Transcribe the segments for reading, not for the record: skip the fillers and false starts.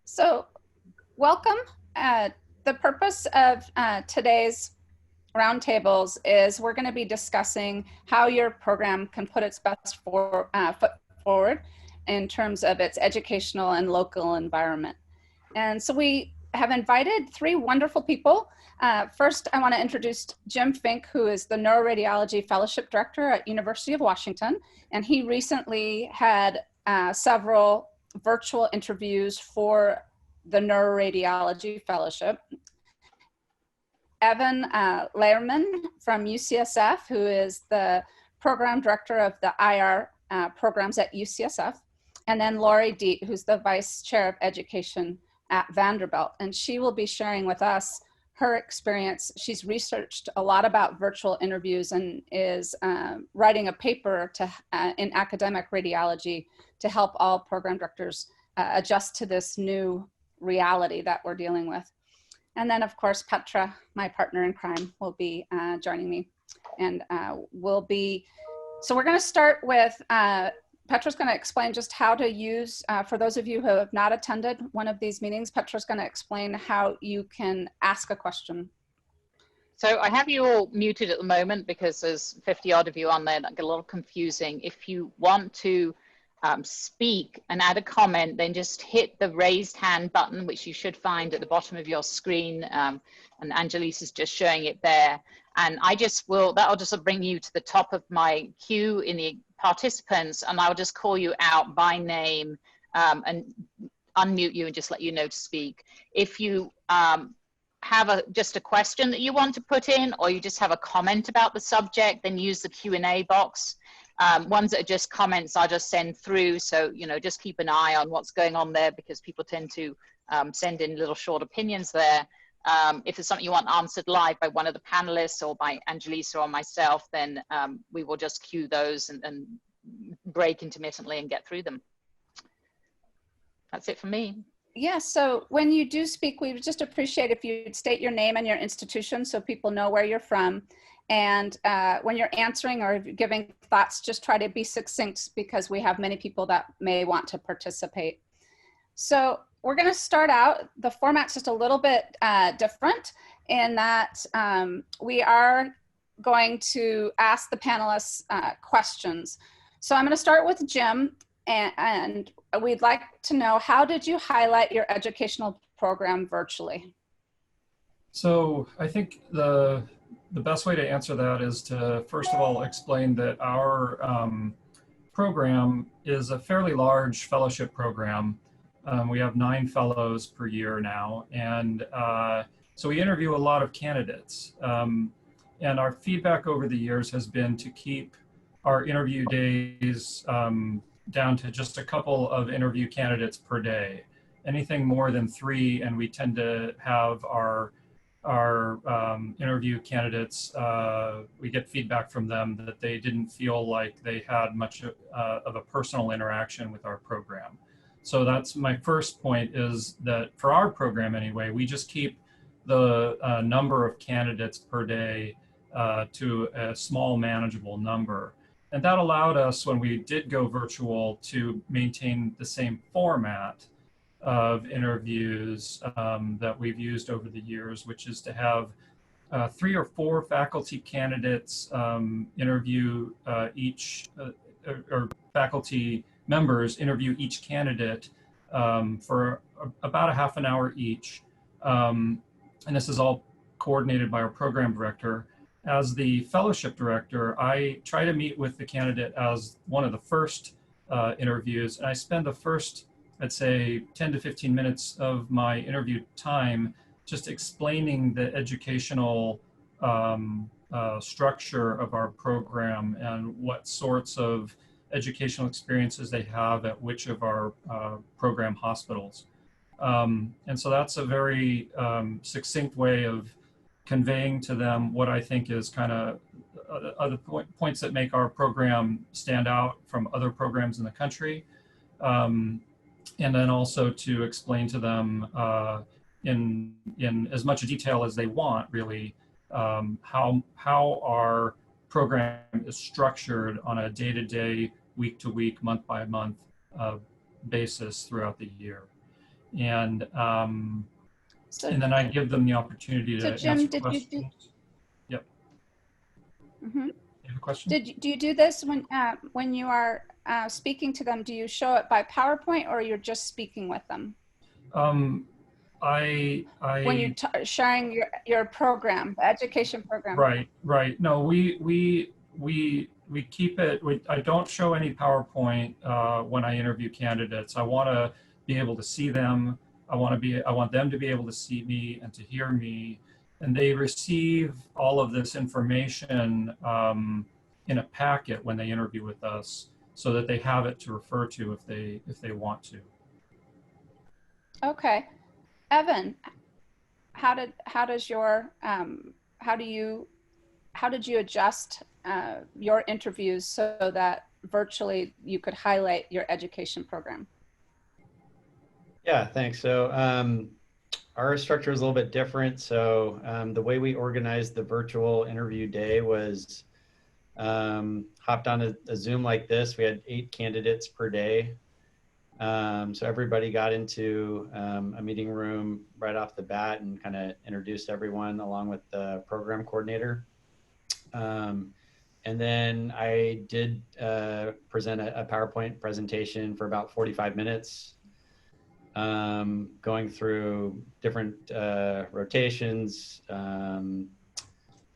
So, welcome. The purpose of today's roundtables is we're going to be discussing how your program can put its best foot forward in terms of its educational and local environment. And so we have invited three wonderful people. First, I want to introduce Jim Fink, who is the Neuroradiology Fellowship Director at University of Washington. And he recently had several virtual interviews for the Neuroradiology Fellowship. Evan Lehrman from UCSF, who is the Program Director of the IR programs at UCSF. And then Lori Deitte, who's the Vice Chair of Education at Vanderbilt. And she will be sharing with us her experience. She's researched a lot about virtual interviews and is writing a paper in academic radiology to help all program directors adjust to this new reality that we're dealing with. And then, of course, Petra, my partner in crime, will be joining me. And so we're going to start with, Petra's going to explain just how to use, for those of you who have not attended one of these meetings, Petra's going to explain how you can ask a question. So I have you all muted at the moment because there's 50 odd of you on there that get a little confusing. If you want to speak and add a comment, then just hit the raised hand button, which you should find at the bottom of your screen. And Angelisa's just showing it there. And that'll just bring you to the top of my queue in the participants, and I'll just call you out by name and unmute you and just let you know to speak. If you have just a question that you want to put in, or you just have a comment about the subject, then use the Q&A box. Ones that are just comments, I'll just send through. So, just keep an eye on what's going on there, because people tend to send in little short opinions there. If it's something you want answered live by one of the panelists or by Angelisa or myself, then we will just queue those and break intermittently and get through them. That's it for me. Yeah, so when you do speak, we would just appreciate if you'd state your name and your institution so people know where you're from. And when you're answering or giving thoughts, just try to be succinct, because we have many people that may want to participate. So we're going to start out. The format's just a little bit different in that we are going to ask the panelists questions. So I'm going to start with Jim, and we'd like to know, how did you highlight your educational program virtually? So I think the best way to answer that is to, first of all, explain that our program is a fairly large fellowship program. We have 9 fellows per year now, and so we interview a lot of candidates. And our feedback over the years has been to keep our interview days down to just a couple of interview candidates per day. Anything more than 3, and we tend to have our interview candidates, we get feedback from them that they didn't feel like they had much of a personal interaction with our program. So that's my first point, is that for our program anyway, we just keep the number of candidates per day to a small, manageable number. And that allowed us, when we did go virtual, to maintain the same format of interviews that we've used over the years, which is to have 3 or 4 faculty candidates interview or faculty members interview each candidate for about a half an hour each. And this is all coordinated by our program director. As the fellowship director, I try to meet with the candidate as one of the first interviews, and I spend the first, I'd say, 10 to 15 minutes of my interview time just explaining the educational structure of our program and what sorts of educational experiences they have at which of our program hospitals. And so that's a very succinct way of conveying to them what I think is kind of other points that make our program stand out from other programs in the country. And then also to explain to them in as much detail as they want, really, how our program is structured on a day-to-day, week-to-week, month-by-month basis throughout the year. and So, and then I give them the opportunity to Jim, answer did questions. you do? Yep. Mm-hmm. You have a question? Do you do this when you are speaking to them? Do you show it by PowerPoint, or you're just speaking with them? When you sharing your program, education program. Right. No, we keep it. I don't show any PowerPoint when I interview candidates. I want to be able to see them. I want them to be able to see me and to hear me, and they receive all of this information in a packet when they interview with us, so that they have it to refer to if they want to. Okay, Evan, how did you adjust your interviews so that virtually you could highlight your education program? Yeah, thanks. So our structure is a little bit different. So the way we organized the virtual interview day was hopped on a Zoom like this. We had 8 candidates per day. So everybody got into a meeting room right off the bat and kind of introduced everyone along with the program coordinator. And then I did present a PowerPoint presentation for about 45 minutes, going through different rotations,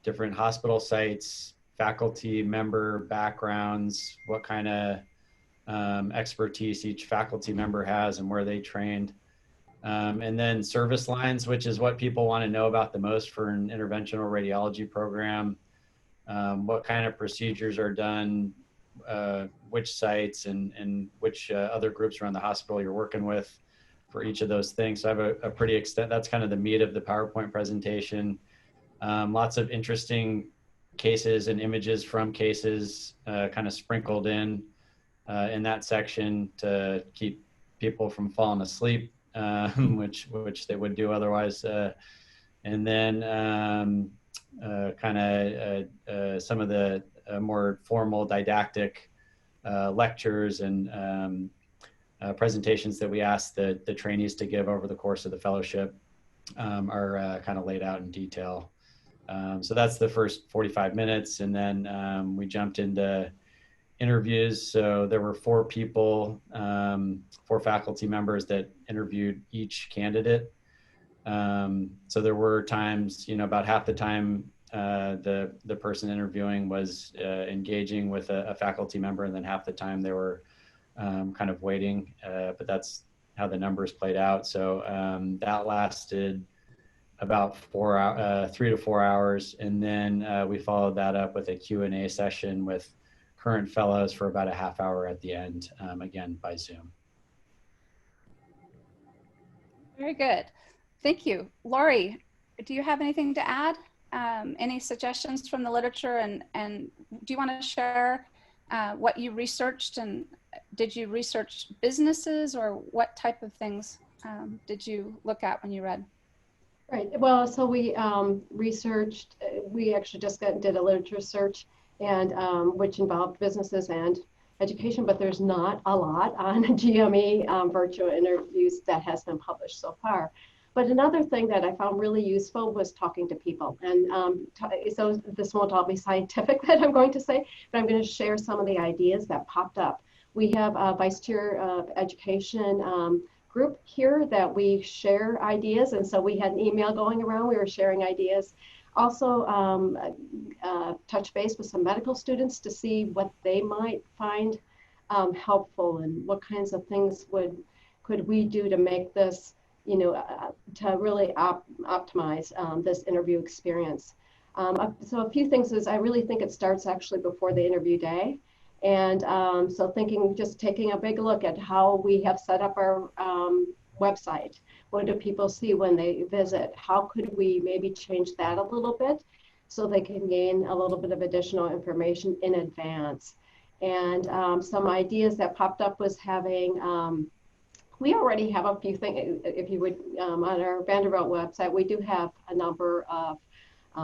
different hospital sites, faculty member backgrounds, what kind of expertise each faculty member has and where they trained. And then service lines, which is what people want to know about the most for an interventional radiology program. What kind of procedures are done, which sites and which other groups around the hospital you're working with for each of those things. So I have a pretty that's kind of the meat of the PowerPoint presentation. Lots of interesting cases and images from cases kind of sprinkled in that section to keep people from falling asleep, which they would do otherwise. And then kind of some of the more formal didactic lectures and presentations that we asked the trainees to give over the course of the fellowship are kind of laid out in detail. So that's the first 45 minutes. And then we jumped into interviews. So there were 4 people, 4 faculty members that interviewed each candidate. So there were times, about half the time the person interviewing was engaging with a faculty member, and then half the time they were kind of waiting, but that's how the numbers played out. So that lasted about 3 to 4 hours. And then we followed that up with a Q&A session with current fellows for about a half hour at the end, again, by Zoom. Very good. Thank you. Laurie, do you have anything to add? Any suggestions from the literature, and do you want to share what you researched, and did you research businesses, or what type of things did you look at when you read? Right. Well, so we researched, we actually just did a literature search, and which involved businesses and education, but there's not a lot on GME virtual interviews that has been published so far. But another thing that I found really useful was talking to people. And so this won't all be scientific that I'm going to say, but I'm going to share some of the ideas that popped up. We have a vice chair of education group here that we share ideas. And so we had an email going around, we were sharing ideas. Also touch base with some medical students to see what they might find helpful, and what kinds of things could we do to make this, to really optimize this interview experience. So a few things is I really think it starts actually before the interview day. And so just taking a big look at how we have set up our website. What do people see when they visit? How could we maybe change that a little bit so they can gain a little bit of additional information in advance? And some ideas that popped up was having, we already have a few things, if you would, on our Vanderbilt website, we do have a number of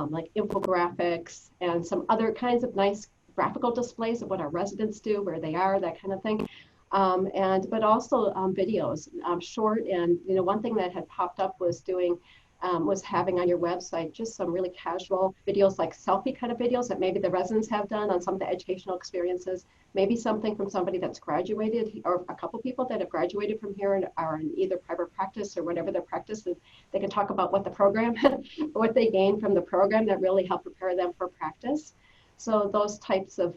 like infographics and some other kinds of nice graphical displays of what our residents do, where they are, that kind of thing. But also videos, short. And one thing that had popped up was having on your website just some really casual videos, like selfie kind of videos that maybe the residents have done on some of the educational experiences, maybe something from somebody that's graduated, or a couple people that have graduated from here and are in either private practice or whatever their practice is. They can talk about what the program, what they gained from the program that really helped prepare them for practice. So those types of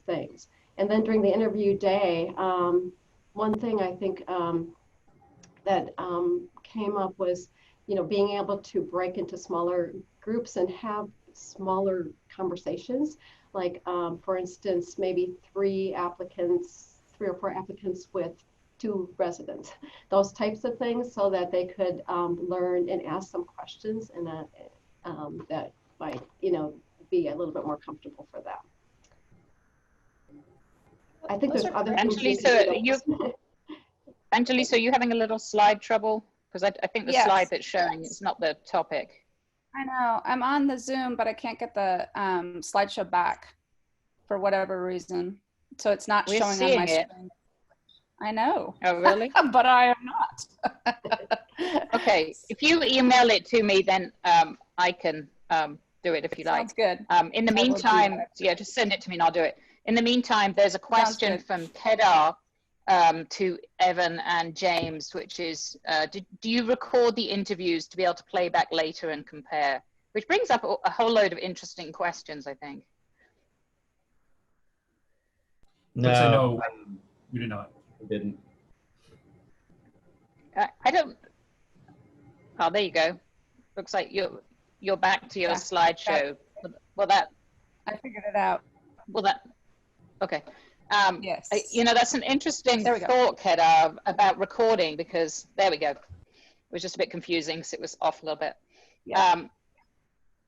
things. And then during the interview day, one thing I think that came up was, being able to break into smaller groups and have smaller conversations. Like, for instance, maybe 3 or 4 applicants with 2 residents, those types of things, so that they could learn and ask some questions, and that might, be a little bit more comfortable for them. I think there's other things. Angelisa, are you having a little slide trouble? Because I think the slide that's showing is not the topic. I know. I'm on the Zoom, but I can't get the slideshow back for whatever reason. So it's not showing on my screen. I know. Oh, really? But I am not. Okay. If you email it to me, then I can do it if you like. Sounds good. In the meantime, just send it to me and I'll do it. In the meantime, there's a question from Kedar to Evan and James, which is, do you record the interviews to be able to play back later and compare? Which brings up a whole load of interesting questions, I think. No, we did not. We didn't. I don't. Oh, there you go. Looks like you're back to your slideshow. Well, that. I figured it out. Well, that. Okay. Yes. That's an interesting thought, Kedar, about recording, because there we go. It was just a bit confusing because it was off a little bit. Yeah.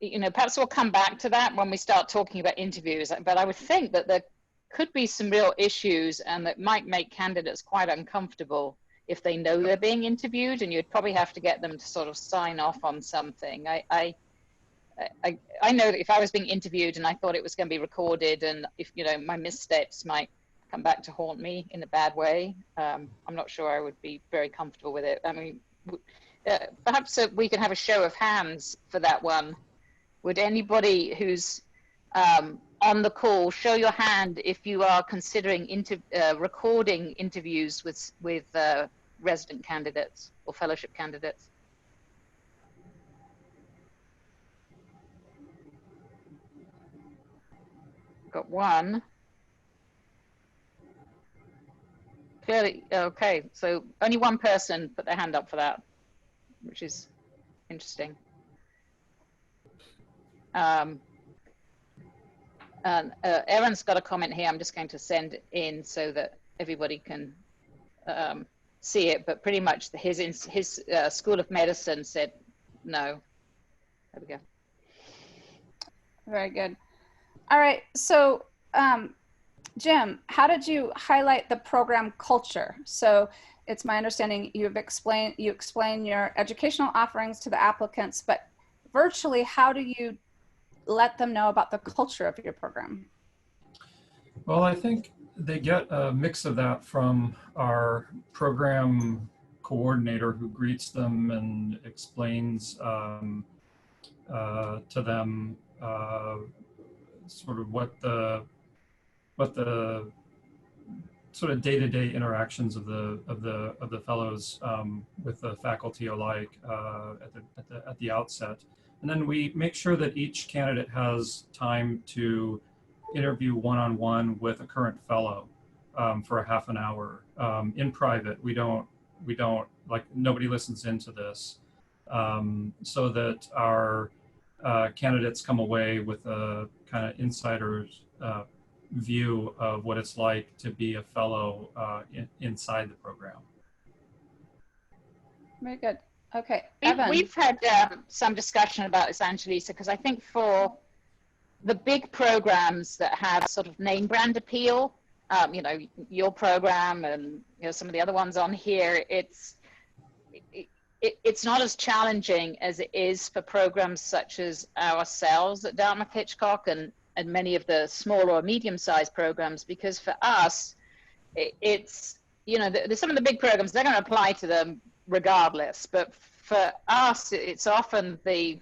Perhaps we'll come back to that when we start talking about interviews, but I would think that there could be some real issues, and that might make candidates quite uncomfortable if they know they're being interviewed, and you'd probably have to get them to sort of sign off on something. I know that if I was being interviewed and I thought it was going to be recorded, and if my missteps might come back to haunt me in a bad way, I'm not sure I would be very comfortable with it. I mean, perhaps we can have a show of hands for that one. Would anybody who's on the call show your hand if you are considering recording interviews with resident candidates or fellowship candidates? Got one. Clearly, okay, so only one person put their hand up for that, which is interesting. Aaron's got a comment here. I'm just going to send it in so that everybody can see it, but pretty much his School of Medicine said no. There we go. Very good. All right, so Jim, how did you highlight the program culture? So it's my understanding you explain your educational offerings to the applicants, but virtually, how do you let them know about the culture of your program? Well, I think they get a mix of that from our program coordinator, who greets them and explains to them sort of what the sort of day-to-day interactions of the fellows with the faculty alike at the outset. And then we make sure that each candidate has time to interview one-on-one with a current fellow for a half an hour in private. We don't like, nobody listens into this, so that our candidates come away with a kind of insider's view of what it's like to be a fellow inside the program. Very good. Okay, we've had some discussion about this, Angelisa, because I think for the big programs that have sort of name brand appeal, your program and some of the other ones on here, it's not as challenging as it is for programs such as ourselves at Dartmouth Hitchcock and many of the smaller or medium-sized programs, because for us, it's, you know, there's some of the big programs, they're going to apply to them regardless. But for us, it's often the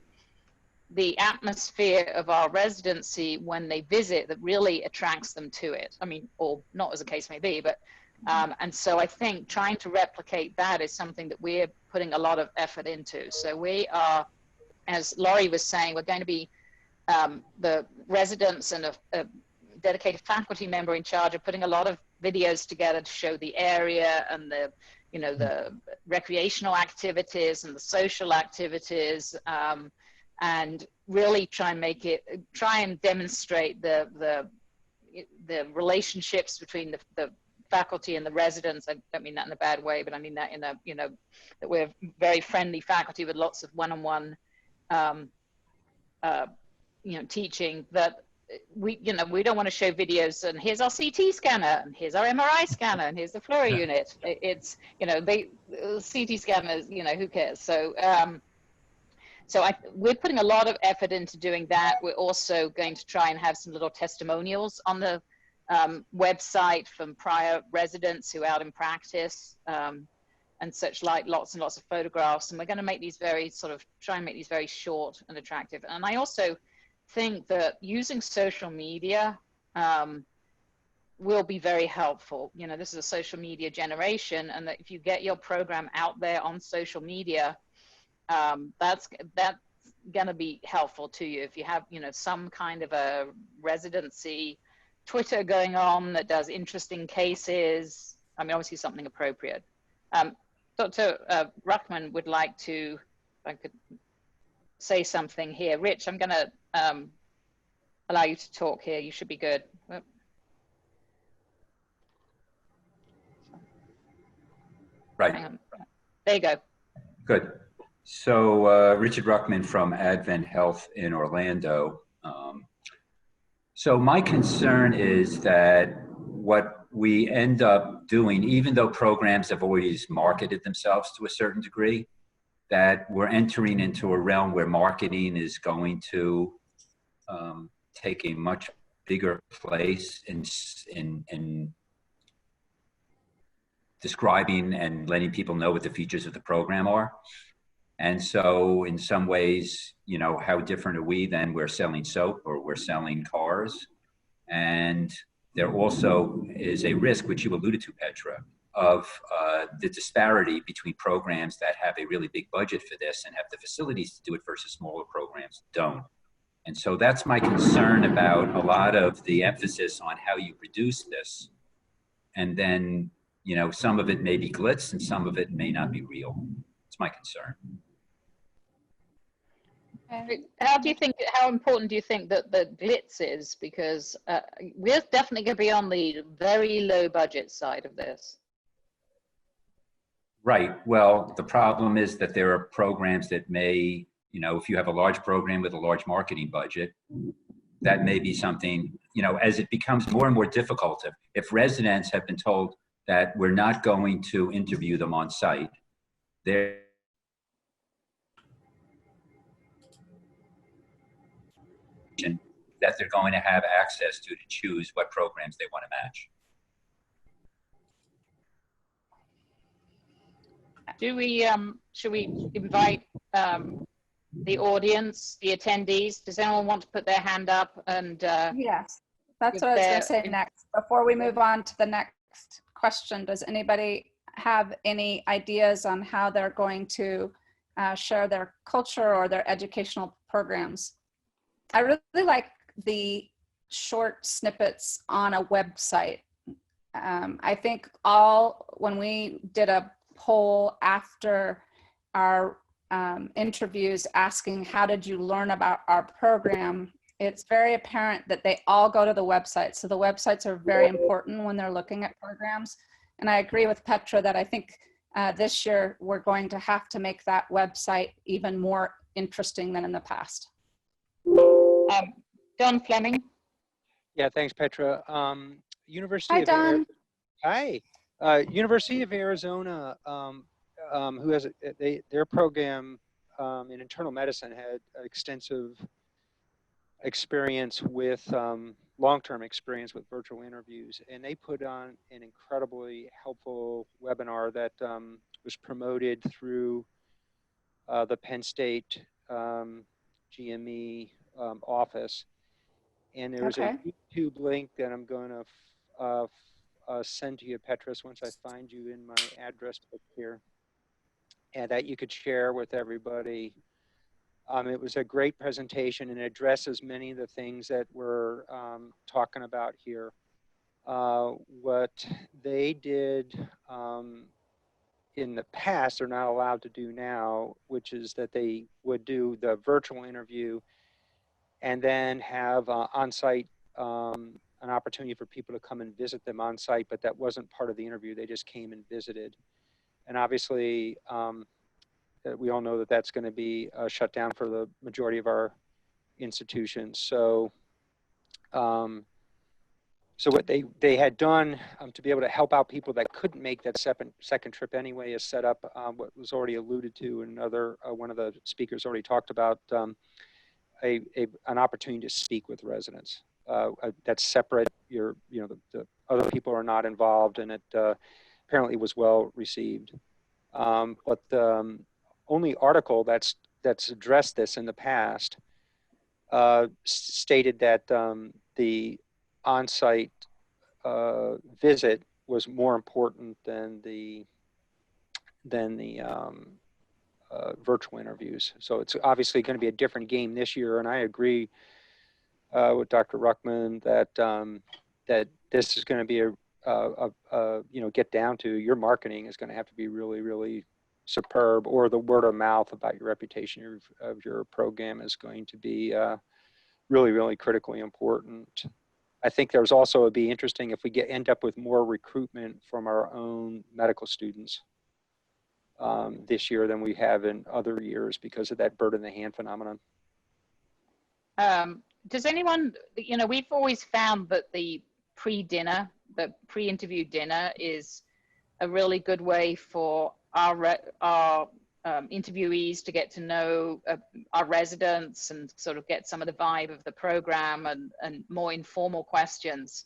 atmosphere of our residency when they visit that really attracts them to it. I mean, or not, as the case may be, but and so I think trying to replicate that is something that we're putting a lot of effort into. So we are, as Laurie was saying, we're going to be the residents and a dedicated faculty member in charge of putting a lot of videos together to show the area and the, you know, the recreational activities and the social activities, and really try and demonstrate the relationships between the faculty and the residents. I don't mean that in a bad way, but I mean that in a, you know, that we're very friendly faculty with lots of one-on-one, you know, teaching, that we, you know, we don't want to show videos and here's our CT scanner and here's our MRI scanner and here's the fluoro unit. It's, you know, CT scanners, you know, who cares? So, we're putting a lot of effort into doing that. We're also going to try and have some little testimonials on the website from prior residents who are out in practice, and such, like lots and lots of photographs. And we're going to make these try and make these very short and attractive. And I also think that using social media will be very helpful. You know, this is a social media generation, and that if you get your program out there on social media, that's going to be helpful to you. If you have, you know, some kind of a residency Twitter going on that does interesting cases, I mean, obviously something appropriate. Dr. Ruckman would like to, if I could say something here. Rich, I'm going to allow you to talk here. You should be good. Right. Hang on. There you go. Good. So Richard Ruckman from Advent Health in Orlando. So my concern is that what we end up doing, even though programs have always marketed themselves to a certain degree, that we're entering into a realm where marketing is going to take a much bigger place in describing and letting people know what the features of the program are. And so in some ways, you know, how different are we than we're selling soap or we're selling cars? And there also is a risk, which you alluded to, Petra, of the disparity between programs that have a really big budget for this and have the facilities to do it versus smaller programs don't. And so that's my concern about a lot of the emphasis on how you produce this. And then, you know, some of it may be glitz and some of it may not be real. It's my concern. How important do you think that the glitz is? Because we're definitely going to be on the very low budget side of this. Right. Well, the problem is that there are programs that may, you know, if you have a large program with a large marketing budget, that may be something, you know, as it becomes more and more difficult, if residents have been told that we're not going to interview them on site, they're that they're going to have access to choose what programs they want to match. Do we, should we invite the audience, the attendees? Does anyone want to put their hand up? And yes, that's what I was going to say next. Before we move on to the next question, does anybody have any ideas on how they're going to share their culture or their educational programs? I really like the short snippets on a website. I think when we did a poll after our interviews asking how did you learn about our program, it's very apparent that they all go to the website. So the websites are very important when they're looking at programs. And I agree with Petra that I think this year we're going to have to make that website even more interesting than in the past. Don Fleming. Yeah, thanks, Petra. Hi, Don. Hi. University of Arizona, who has their program in internal medicine had extensive experience with long-term experience with virtual interviews, and they put on an incredibly helpful webinar that was promoted through the Penn State GME office. And there's a YouTube link that I'm going to send to you, Petras, once I find you in my address book here, and that you could share with everybody. It was a great presentation and addresses many of the things that we're talking about here. What they did in the past, they're not allowed to do now, which is that they would do the virtual interview and then have on-site, an opportunity for people to come and visit them on site, but that wasn't part of the interview. They just came and visited. And obviously, we all know that that's going to be shut down for the majority of our institutions. So, so what they had done to be able to help out people that couldn't make that second trip anyway is set up what was already alluded to, and one of the speakers already talked about, an opportunity to speak with residents. That's separate. The other people are not involved, and it apparently was well received. But the only article that's addressed this in the past stated that the on-site visit was more important than the virtual interviews. So it's obviously going to be a different game this year, and I agree with Dr. Ruckman that that this is going to be get down to your marketing is going to have to be really, really superb, or the word of mouth about your reputation of your program is going to be really, really critically important. I think there's also, it'd be interesting if we end up with more recruitment from our own medical students this year than we have in other years because of that bird in the hand phenomenon. Does anyone, we've always found that the pre-dinner, the pre-interview dinner is a really good way for our interviewees to get to know our residents and sort of get some of the vibe of the program and more informal questions.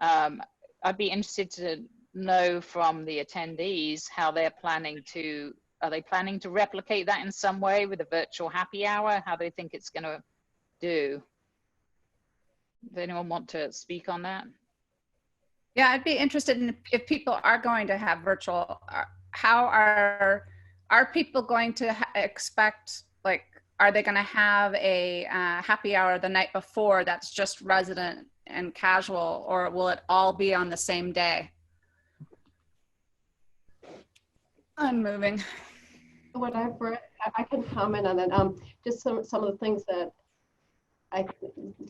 I'd be interested to know from the attendees how they're planning to, are they planning to replicate that in some way with a virtual happy hour? How they think it's going to do? Does anyone want to speak on that? Yeah, I'd be interested in if people are going to have virtual, how are people going to expect, like, are they going to have a happy hour the night before that's just resident and casual, or will it all be on the same day? I'm moving. What I've read, I can comment on that. Just some of the things that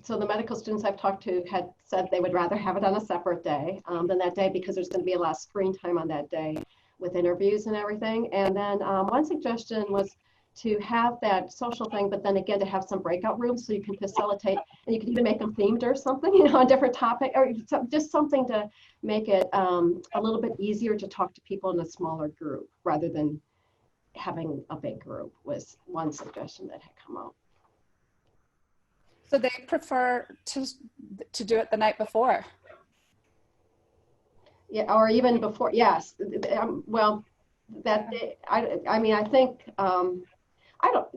so the medical students I've talked to had said they would rather have it on a separate day than that day, because there's going to be a lot of screen time on that day with interviews and everything. And then one suggestion was to have that social thing, but then again to have some breakout rooms so you can facilitate, and you can even make them themed or something, on different topic, or just something to make it a little bit easier to talk to people in a smaller group rather than having a big group, was one suggestion that had come out. So they prefer to do it the night before? Yeah, or even before, yes. Well, that day, I mean, I think,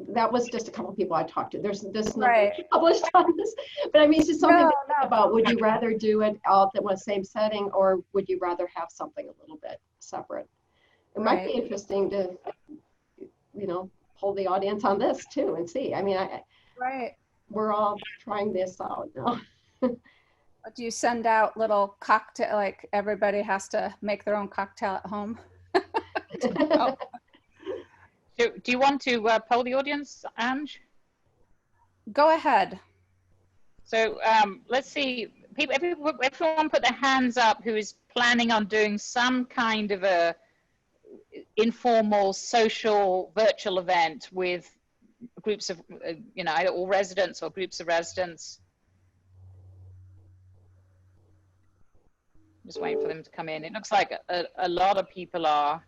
that was just a couple of people I talked to. There's nothing published on this, but I mean, it's just something to think about. Would you rather do it all at the same setting, or would you rather have something a little bit separate? It might be interesting to, poll the audience on this too and see. I mean, we're all trying this out now. Do you send out little cocktail, like everybody has to make their own cocktail at home? Do you want to poll the audience, Ange? Go ahead. So let's see, everyone put their hands up who is planning on doing some kind of a informal social virtual event with groups of, either all residents or groups of residents. Just waiting for them to come in. It looks like a lot of people are.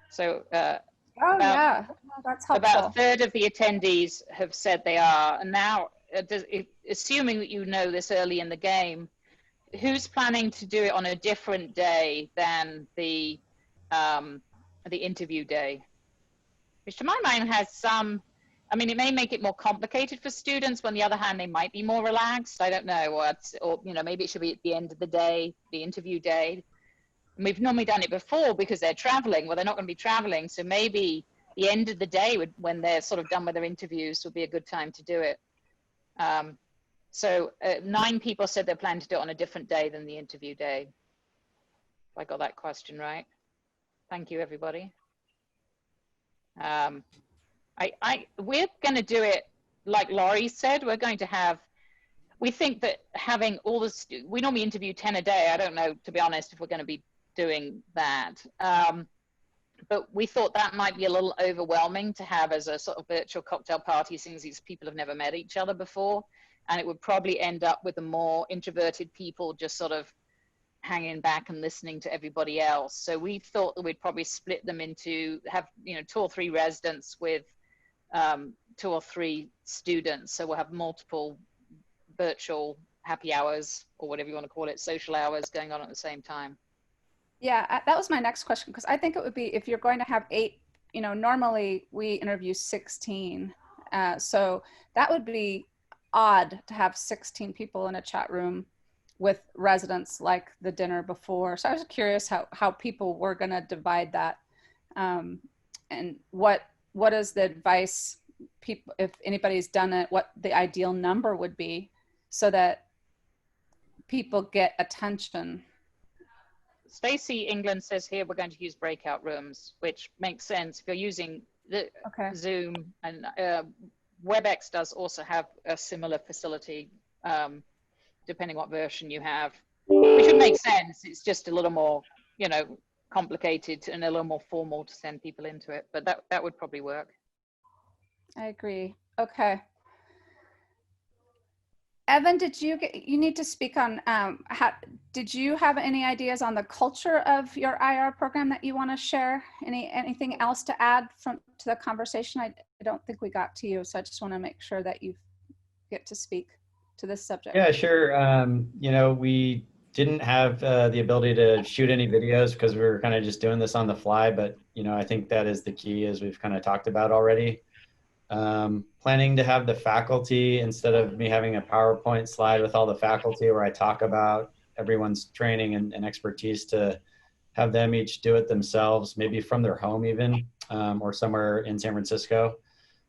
So Oh, About, yeah, that's helpful. about a third of the attendees have said they are. And now, assuming that you know this early in the game, who's planning to do it on a different day than the interview day? Which to my mind has some, I mean, it may make it more complicated for students, but on the other hand, they might be more relaxed. I don't know, or you know, maybe it should be at the end of the day, the interview day. And we've normally done it before because they're traveling. Well, they're not going to be traveling, so maybe the end of the day when they're sort of done with their interviews would be a good time to do it. So 9 people said they plan to do it on a different day than the interview day. If I got that question right. Thank you, everybody. We're going to do it like Laurie said. We're going to have, we think that having all the, we normally interview 10 a day. I don't know, to be honest, if we're going to be doing that. But we thought that might be a little overwhelming to have as a sort of virtual cocktail party, since these people have never met each other before. And it would probably end up with the more introverted people just sort of hanging back and listening to everybody else. So we thought that we'd probably split them into, have, you know, 2 or 3 residents with 2 or 3 students. So we'll have multiple virtual happy hours, or whatever you want to call it, social hours going on at the same time. Yeah, that was my next question, because I think it would be, if you're going to have 8, you know, normally we interview 16. So that would be odd to have 16 people in a chat room with residents like the dinner before. So I was curious how people were going to divide that, and what is the advice, people, if anybody's done it, what the ideal number would be so that people get attention. Stacy England says here we're going to use breakout rooms, which makes sense if you're using the Zoom, and WebEx does also have a similar facility, depending what version you have, which would make sense. It's just a little more, you know, complicated and a little more formal to send people into it, but that would probably work. I agree. Okay. Evan, you need to speak on, did you have any ideas on the culture of your IR program that you want to share? Anything else to add to the conversation? I don't think we got to you, so I just want to make sure that you get to speak to this subject. Yeah, sure. You know, we didn't have the ability to shoot any videos because we were kind of just doing this on the fly, but you know, I think that is the key, as we've kind of talked about already. Planning to have the faculty, instead of me having a PowerPoint slide with all the faculty where I talk about everyone's training and expertise, to have them each do it themselves, maybe from their home even, or somewhere in San Francisco,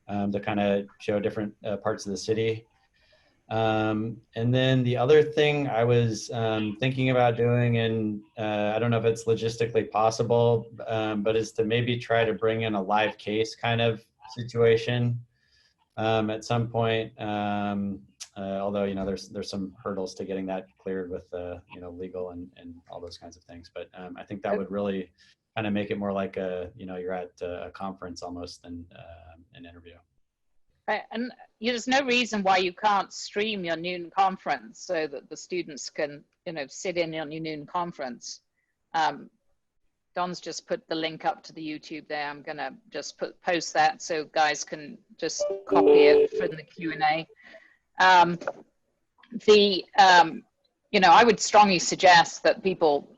to kind of show different parts of the city. And then the other thing I was thinking about doing, and I don't know if it's logistically possible, but is to maybe try to bring in a live case kind of situation at some point, although you know there's some hurdles to getting that cleared with you know, legal and all those kinds of things, but I think that would really kind of make it more like a, you know, you're at a conference almost than an interview. And there's no reason why you can't stream your noon conference so that the students can, you know, sit in on your noon conference. Don's just put the link up to the YouTube there. I'm gonna just post that so guys can just copy it from the Q&A. You know, I would strongly suggest that people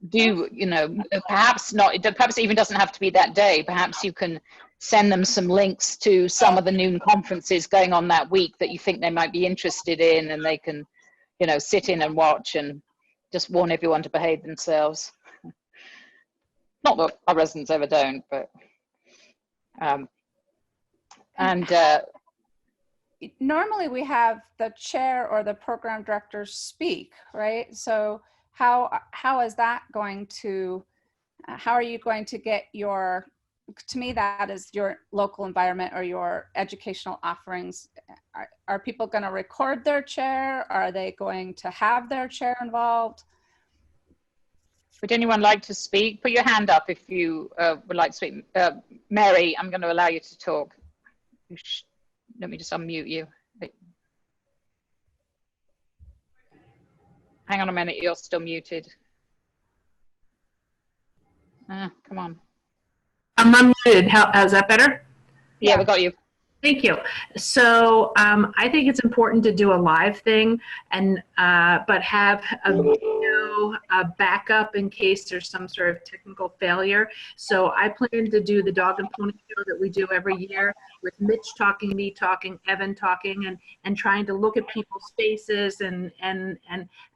do, you know, perhaps it even doesn't have to be that day. Perhaps you can send them some links to some of the noon conferences going on that week that you think they might be interested in, and they can, you know, sit in and watch and just warn everyone to behave themselves. Not that our residents ever don't, but normally we have the chair or the program director speak, right? So how is that going to, how are you going to get your, to me that is your local environment or your educational offerings. Are people going to record their chair? Are they going to have their chair involved? Would anyone like to speak? Put your hand up if you would like to speak. Mary, I'm going to allow you to talk. Let me just unmute you. Hang on a minute, you're still muted. Come on. I'm unmuted. How's that better? Yeah, we got you. Thank you. So I think it's important to do a live thing, and but have a video backup in case there's some sort of technical failure. So I plan to do the dog and pony show that we do every year with Mitch talking, me talking, Evan talking, and trying to look at people's faces, and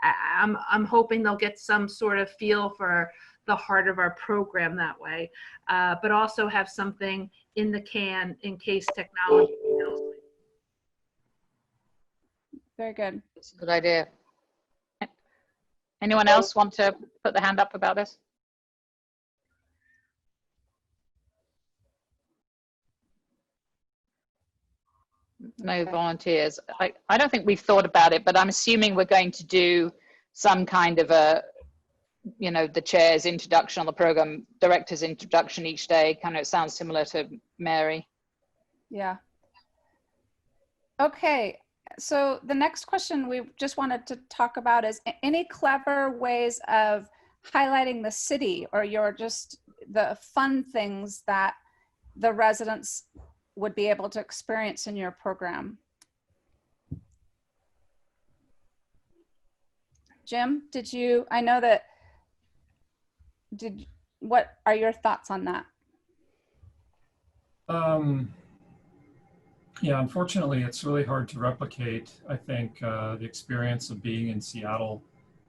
I'm hoping they'll get some sort of feel for the heart of our program that way, but also have something in the can in case technology fails. Very good. That's a good idea. Anyone else want to put their hand up about this? No volunteers. I don't think we've thought about it, but I'm assuming we're going to do some kind of a, you know, the chair's introduction on the program, director's introduction each day. Kind of sounds similar to Mary. Yeah. Okay. So the next question we just wanted to talk about is any clever ways of highlighting the city or just the fun things that the residents would be able to experience in your program. Jim, I know that, what are your thoughts on that? Yeah, unfortunately, it's really hard to replicate, I think, the experience of being in Seattle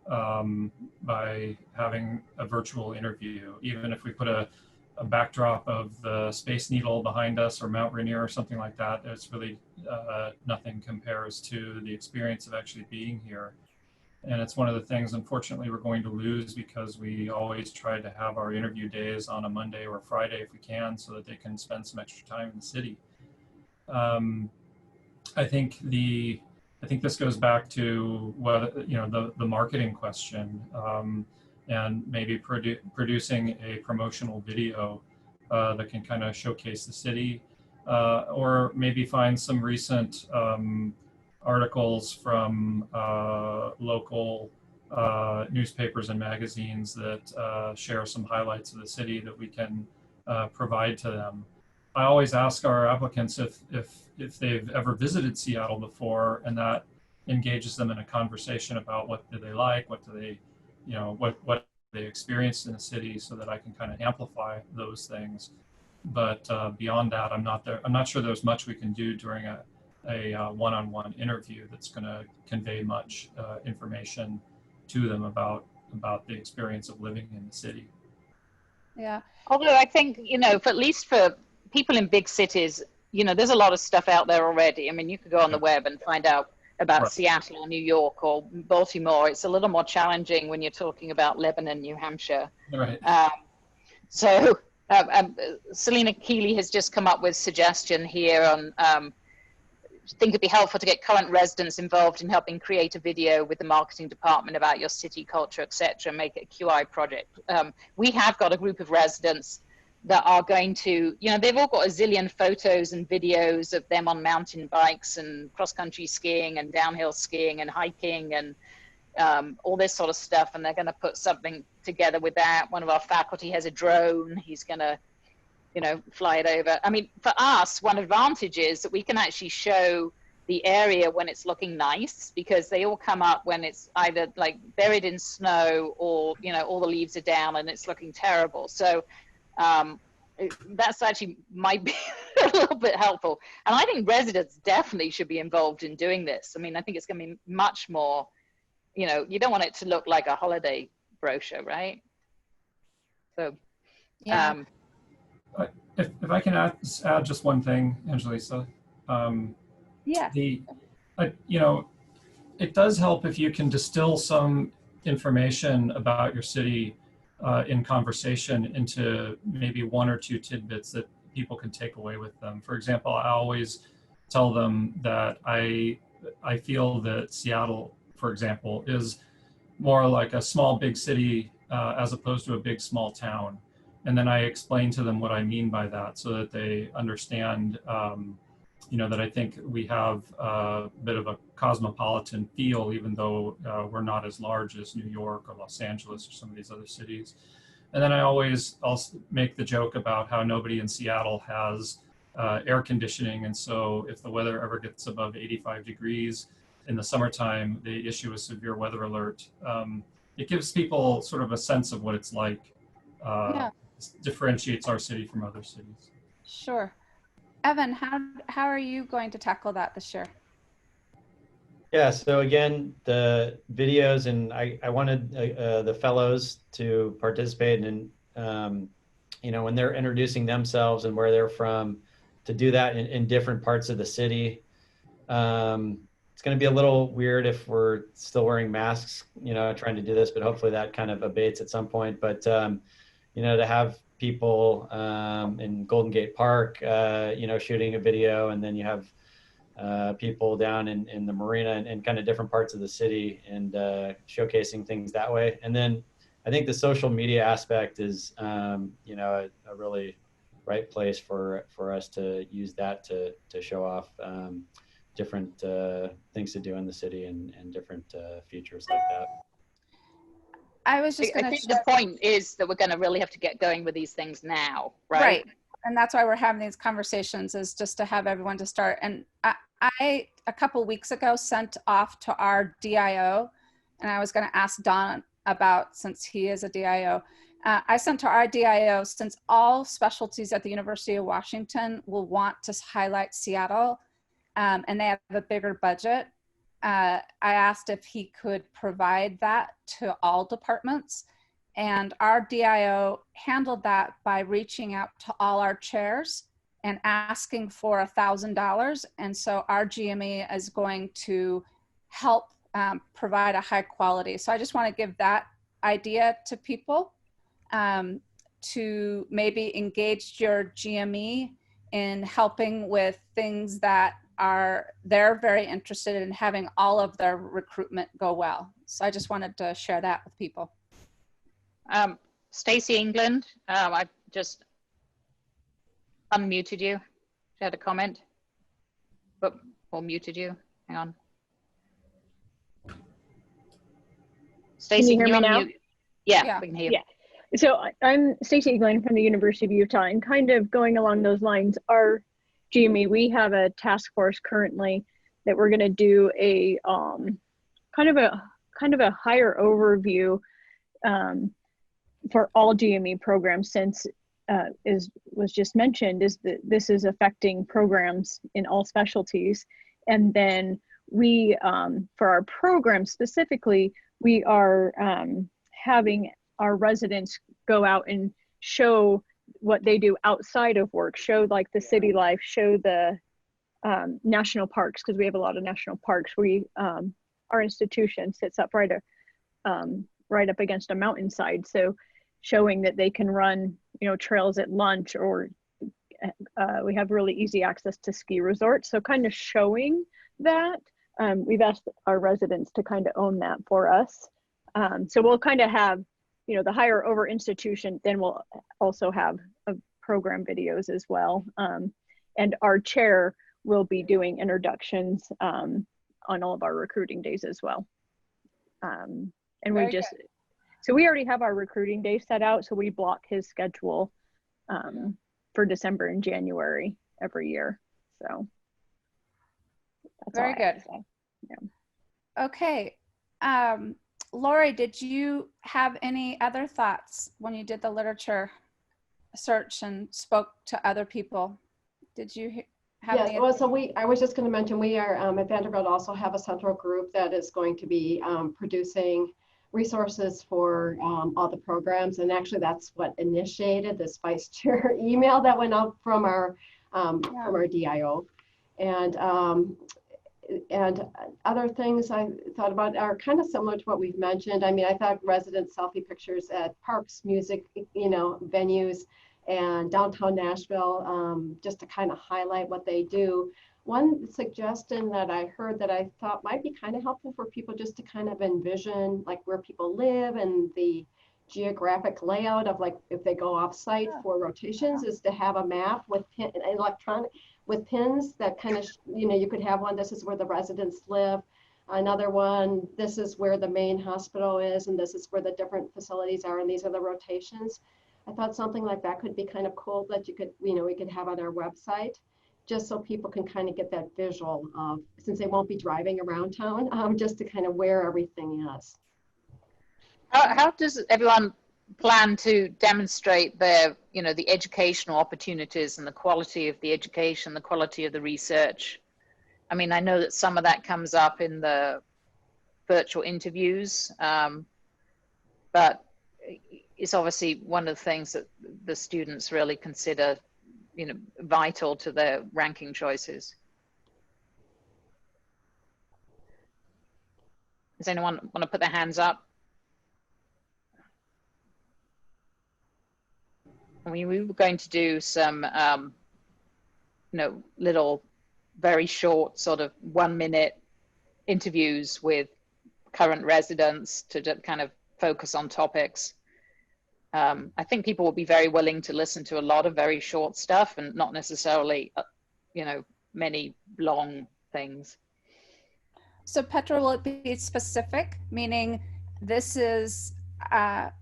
by having a virtual interview. Even if we put a backdrop of the Space Needle behind us or Mount Rainier or something like that, it's really nothing compares to the experience of actually being here. And it's one of the things, unfortunately, we're going to lose because we always try to have our interview days on a Monday or Friday if we can, so that they can spend some extra time in the city. I think this goes back to what, you know, the marketing question, and maybe producing a promotional video that can kind of showcase the city, or maybe find some recent articles from local newspapers and magazines that share some highlights of the city that we can provide to them. I always ask our applicants if they've ever visited Seattle before, and that engages them in a conversation about what do they like, what do they, you know, what they experienced in the city, so that I can kind of amplify those things. But beyond that, I'm not sure there's much we can do during a one-on-one interview that's going to convey much information to them about the experience of living in the city. Yeah. Although I think, you know, at least for people in big cities, you know, there's a lot of stuff out there already. I mean, you could go on the web and find out about Right. Seattle or New York or Baltimore. It's a little more challenging when you're talking about Lebanon, New Hampshire. Right. So Selena Keeley has just come up with suggestion here on think it'd be helpful to get current residents involved in helping create a video with the marketing department about your city culture, etc. Make it a QI project. We have got a group of residents that are going to, you know, they've all got a zillion photos and videos of them on mountain bikes and cross-country skiing and downhill skiing and hiking and all this sort of stuff, and they're going to put something together with that. One of our faculty has a drone. He's going to, you know, fly it over. I mean, for us, one advantage is that we can actually show the area when it's looking nice, because they all come up when it's either like buried in snow or, you know, all the leaves are down and it's looking terrible. So that's actually might be a little bit helpful. And I think residents definitely should be involved in doing this. I mean, I think it's going to be much more, you know, you don't want it to look like a holiday brochure, right? So, Yeah. If I can add just one thing, Angelisa. Yeah. You know, it does help if you can distill some information about your city in conversation into maybe one or two tidbits that people can take away with them. For example, I always tell them that I feel that Seattle, for example, is more like a small big city as opposed to a big small town. And then I explain to them what I mean by that, so that they understand, you know, that I think we have a bit of a cosmopolitan feel, even though we're not as large as New York or Los Angeles or some of these other cities. And then I'll make the joke about how nobody in Seattle has air conditioning. And so if the weather ever gets above 85 degrees in the summertime, they issue a severe weather alert. It gives people sort of a sense of what it's like. Yeah. Differentiates our city from other cities. Sure. Evan, how are you going to tackle that this year? Yeah, so again, the videos, and I wanted the fellows to participate in, you know, when they're introducing themselves and where they're from, to do that in different parts of the city. It's going to be a little weird if we're still wearing masks, you know, trying to do this, but hopefully that kind of abates at some point. But, you know, to have people in Golden Gate Park, you know, shooting a video, and then you have people down in the marina and kind of different parts of the city, and showcasing things that way. And then I think the social media aspect is, you know, a really right place for us to use that to show off different things to do in the city and different features like that. I was just going to. I think the point is that we're going to really have to get going with these things now, right? Right. And that's why we're having these conversations, is just to have everyone to start. And I a couple weeks ago sent off to our DIO, and I was going to ask Don about, since he is a DIO, I sent to our DIO, since all specialties at the University of Washington will want to highlight Seattle, and they have a bigger budget. I asked if he could provide that to all departments. And our DIO handled that by reaching out to all our chairs and asking for $1,000. And so our GME is going to help provide a high quality. So I just want to give that idea to people, to maybe engage your GME in helping with things that they're very interested in having all of their recruitment go well. So I just wanted to share that with people. Stacey England, I just unmuted you. She had a comment, or muted you. Hang on. Stacey, can you hear me now? Yeah, we can hear you. Yeah. So I'm Stacey England from the University of Utah, and kind of going along those lines, our GME, we have a task force currently that we're going to do a kind of a higher overview for all GME programs, since was just mentioned, is that this is affecting programs in all specialties. And then we, for our program specifically, we are having our residents go out and show what they do outside of work, show like the city life, show the national parks, because we have a lot of national parks. Our institution sits up right up against a mountainside, so showing that they can run, you know, trails at lunch, or we have really easy access to ski resorts. So kind of showing that, we've asked our residents to kind of own that for us. So we'll kind of have, you know, the higher over institution, then we'll also have program videos as well. And our chair will be doing introductions on all of our recruiting days as well. And Very good. So we already have our recruiting day set out, so we block his schedule for December and January every year. So that's very good. Yeah. Okay. Lori, did you have any other thoughts when you did the literature search and spoke to other people? Did you have any? Well, so I was just going to mention, we are at Vanderbilt also have a central group that is going to be producing resources for all the programs. And actually that's what initiated this vice chair email that went out from our DIO. And other things I thought about are kind of similar to what we've mentioned. I mean, I thought resident selfie pictures at parks, music, you know, venues, and downtown Nashville, just to kind of highlight what they do. One suggestion that I heard that I thought might be kind of helpful for people, just to kind of envision like where people live and the geographic layout of, like, if they go off site for rotations, is to have a map with electronic with pins that kind of, you know, you could have one, this is where the residents live. Another one, this is where the main hospital is, and this is where the different facilities are, and these are the rotations. I thought something like that could be kind of cool that you could, we could have on our website, just so people can kind of get that visual of, since they won't be driving around town, just to kind of where everything is. How does everyone plan to demonstrate their, the educational opportunities and the quality of the education, the quality of the research? I mean, I know that some of that comes up in the virtual interviews, but it's obviously one of the things that the students really consider, vital to their ranking choices. Does anyone want to put their hands up? I mean, we were going to do some, little, very short, sort of 1-minute interviews with current residents to just kind of focus on topics. I think people will be very willing to listen to a lot of very short stuff and not necessarily, many long things. So Petra, will it be specific, meaning this is our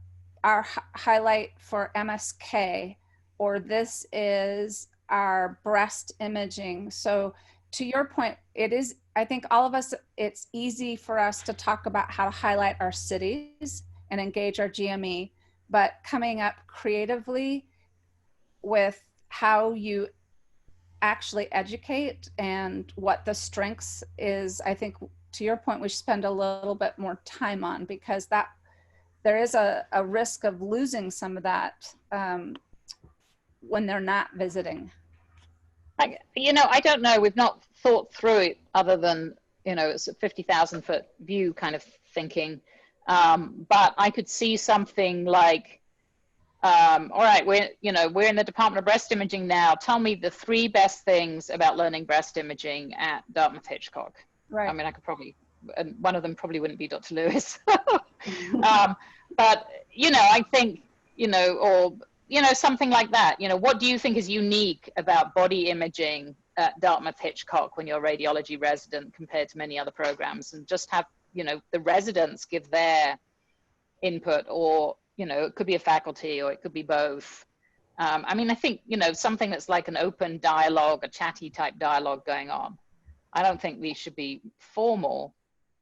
highlight for MSK, or this is our breast imaging? So to your point, it is, I think all of us, it's easy for us to talk about how to highlight our cities and engage our GME, but coming up creatively with how you actually educate and what the strengths is, I think to your point, we should spend a little bit more time on, because that there is a risk of losing some of that when they're not visiting. I don't know. We've not thought through it other than, it's a 50,000-foot view kind of thinking. But I could see something like, all right, we're in the Department of Breast Imaging now. Tell me the 3 best things about learning breast imaging at Dartmouth Hitchcock. Right. I mean, I could probably, and one of them probably wouldn't be Dr. Lewis. But, I think, or, something like that. What do you think is unique about body imaging at Dartmouth Hitchcock when you're a radiology resident compared to many other programs? And just have, the residents give their input, or, it could be a faculty, or it could be both. I mean, I think, something that's like an open dialogue, a chatty type dialogue going on. I don't think these should be formal.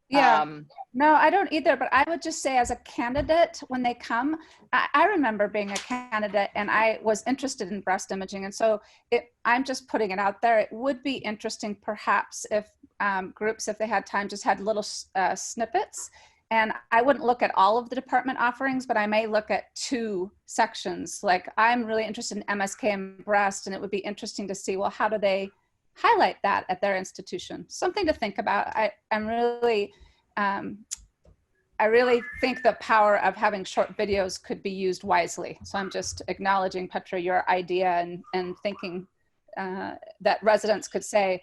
Yeah, no, I don't either, but I would just say as a candidate, when they come, I remember being a candidate and I was interested in breast imaging. And so I'm just putting it out there. It would be interesting perhaps if groups, if they had time, just had little snippets. And I wouldn't look at all of the department offerings, but I may look at 2 sections. Like, I'm really interested in MSK and breast, and it would be interesting to see, well, how do they highlight that at their institution? Something to think about. I really think the power of having short videos could be used wisely. So I'm just acknowledging, Petra, your idea and thinking that residents could say,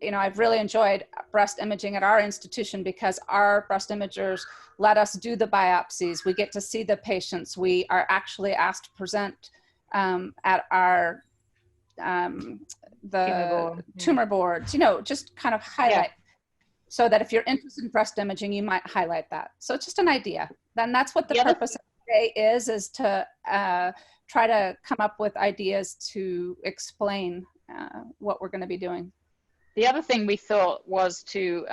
I've really enjoyed breast imaging at our institution because our breast imagers let us do the biopsies. We get to see the patients. We are actually asked to present at our tumor boards, just kind of highlight, so that if you're interested in breast imaging, you might highlight that. So it's just an idea. Then that's what the purpose of today is to try to come up with ideas to explain what we're going to be doing. The other thing we thought was to